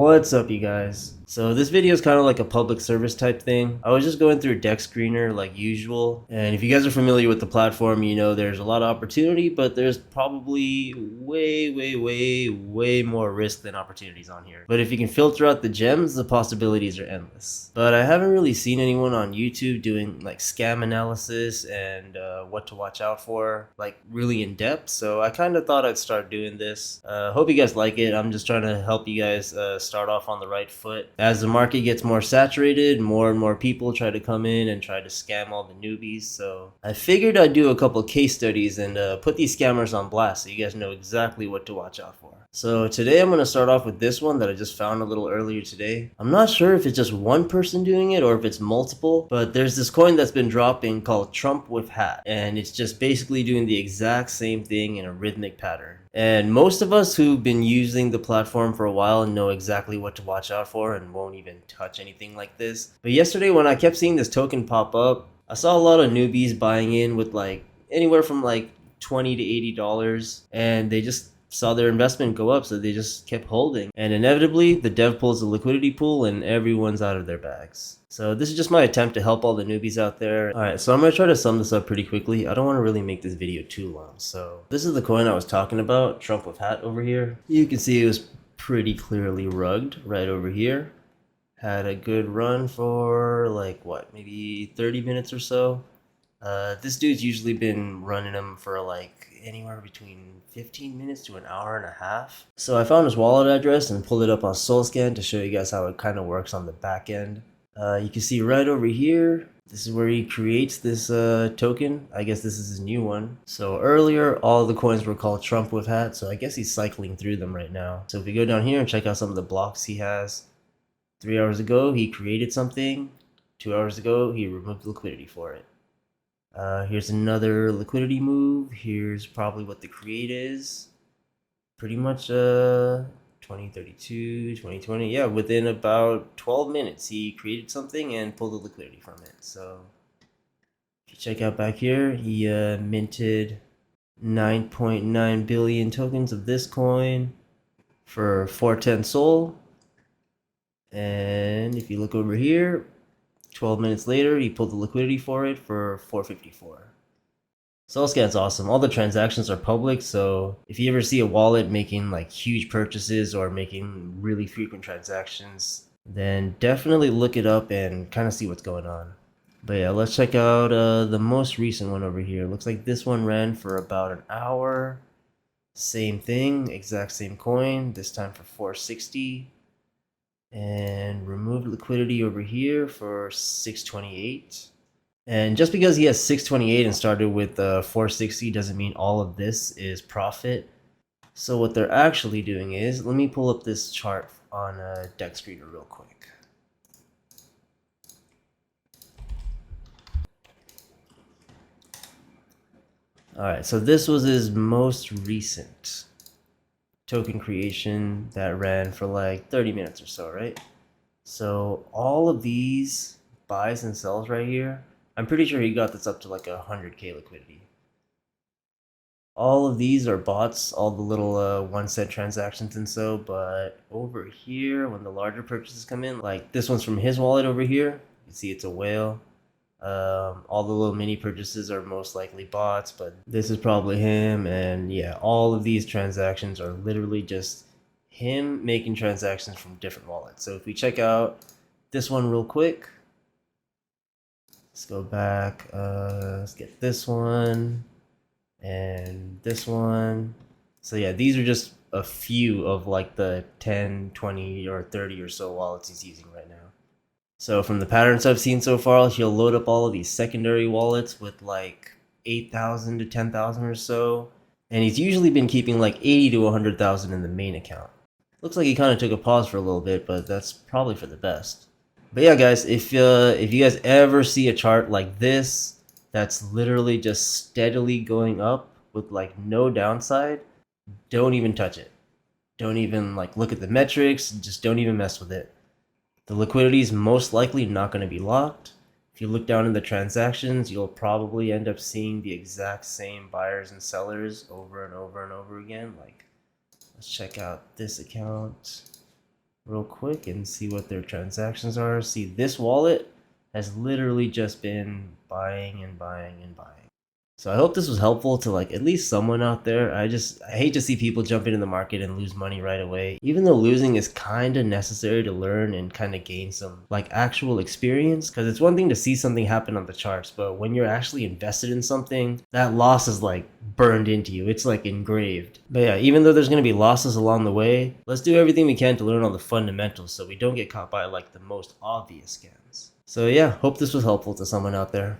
What's up, you guys? So this video is kind of like a public service type thing. I was just going through Deck Screener like usual, and if you guys are familiar with the platform, you know there's a lot of opportunity, but there's probably way more risk than opportunities on here. But if you can filter out the gems, the possibilities are endless. But I haven't really seen anyone on YouTube doing like scam analysis and what to watch out for, like really in depth. So I kind of thought I'd start doing this. Hope you guys like it. I'm just trying to help you guys start off on the right foot. As the market gets more saturated, more and more people try to come in and try to scam all the newbies. So I figured I'd do a couple case studies and put these scammers on blast so you guys know exactly what to watch out for. So today I'm going to start off with this one that I just found a little earlier today. I'm not sure if it's just one person doing it or if it's multiple, but there's this coin that's been dropping called Trump with Hat, and it's just basically doing the exact same thing in a rhythmic pattern. And most of us who've been using the platform for a while know exactly what to watch out for and won't even touch anything like this. But yesterday when I kept seeing this token pop up, I saw a lot of newbies buying in with like anywhere from like $20 to $80, and they just saw their investment go up, so they just kept holding. And inevitably, the dev pulls the liquidity pool and everyone's out of their bags. So this is just my attempt to help all the newbies out there. Alright, so I'm going to try to sum this up pretty quickly. I don't want to really make this video too long. So this is the coin I was talking about, Trump with Hat over here. You can see it was pretty clearly rugged right over here. Had a good run for like what, maybe 30 minutes or so. This dude's usually been running them for like anywhere between 15 minutes to an hour and a half. So I found his wallet address and pulled it up on SolScan to show you guys how it kind of works on the back end. You can see right over here, this is where he creates this token. I guess this is his new one. So earlier, all the coins were called Trump with Hat, so I guess he's cycling through them right now. So if we go down here and check out some of the blocks he has, 3 hours ago, he created something. 2 hours ago, he removed liquidity for it. Here's another liquidity move. Here's probably what the create is. Pretty much 2032, 2020. Yeah, within about 12 minutes, he created something and pulled the liquidity from it. So if you check out back here, he minted 9.9 billion tokens of this coin for 410 Sol. And if you look over here, 12 minutes later, he pulled the liquidity for it for 454. SolScan's awesome. All the transactions are public, so if you ever see a wallet making like huge purchases or making really frequent transactions, then definitely look it up and kind of see what's going on. But yeah, let's check out the most recent one over here. Looks like this one ran for about an hour. Same thing, exact same coin, this time for 460. And removed liquidity over here for 628. And just because he has 628 and started with 460 doesn't mean all of this is profit. So what they're actually doing is, let me pull up this chart on Deck Screener real quick. Alright, so this was his most recent token creation that ran for like 30 minutes or so, right? So all of these buys and sells right here, I'm pretty sure he got this up to like 100k liquidity. All of these are bots, all the little 1 cent transactions and so, but over here, when the larger purchases come in, like this one's from his wallet over here, you can see it's a whale. All the little mini purchases are most likely bots, but this is probably him. And yeah, all of these transactions are literally just him making transactions from different wallets. So if we check out this one real quick, let's go back, let's get this one and this one. So yeah, these are just a few of like the 10, 20 or 30 or so wallets he's using right now. So from the patterns I've seen so far, he'll load up all of these secondary wallets with like 8,000 to 10,000 or so. And he's usually been keeping like 80 to 100,000 in the main account. Looks like he kind of took a pause for a little bit, but that's probably for the best. But yeah, guys, if you guys ever see a chart like this, that's literally just steadily going up with like no downside, don't even touch it. Don't even like look at the metrics, just don't even mess with it. The liquidity is most likely not going to be locked. If you look down in the transactions, you'll probably end up seeing the exact same buyers and sellers over and over and over again. Like, let's check out this account. real quick and see what their transactions are. See, this wallet has literally just been buying and buying and buying. So I hope this was helpful to like at least someone out there. I hate to see people jump into the market and lose money right away. Even though losing is kind of necessary to learn and kind of gain some like actual experience, because it's one thing to see something happen on the charts, but when you're actually invested in something, that loss is like burned into you. It's like engraved. But yeah, even though there's going to be losses along the way, let's do everything we can to learn all the fundamentals so we don't get caught by like the most obvious scams. So yeah, hope this was helpful to someone out there.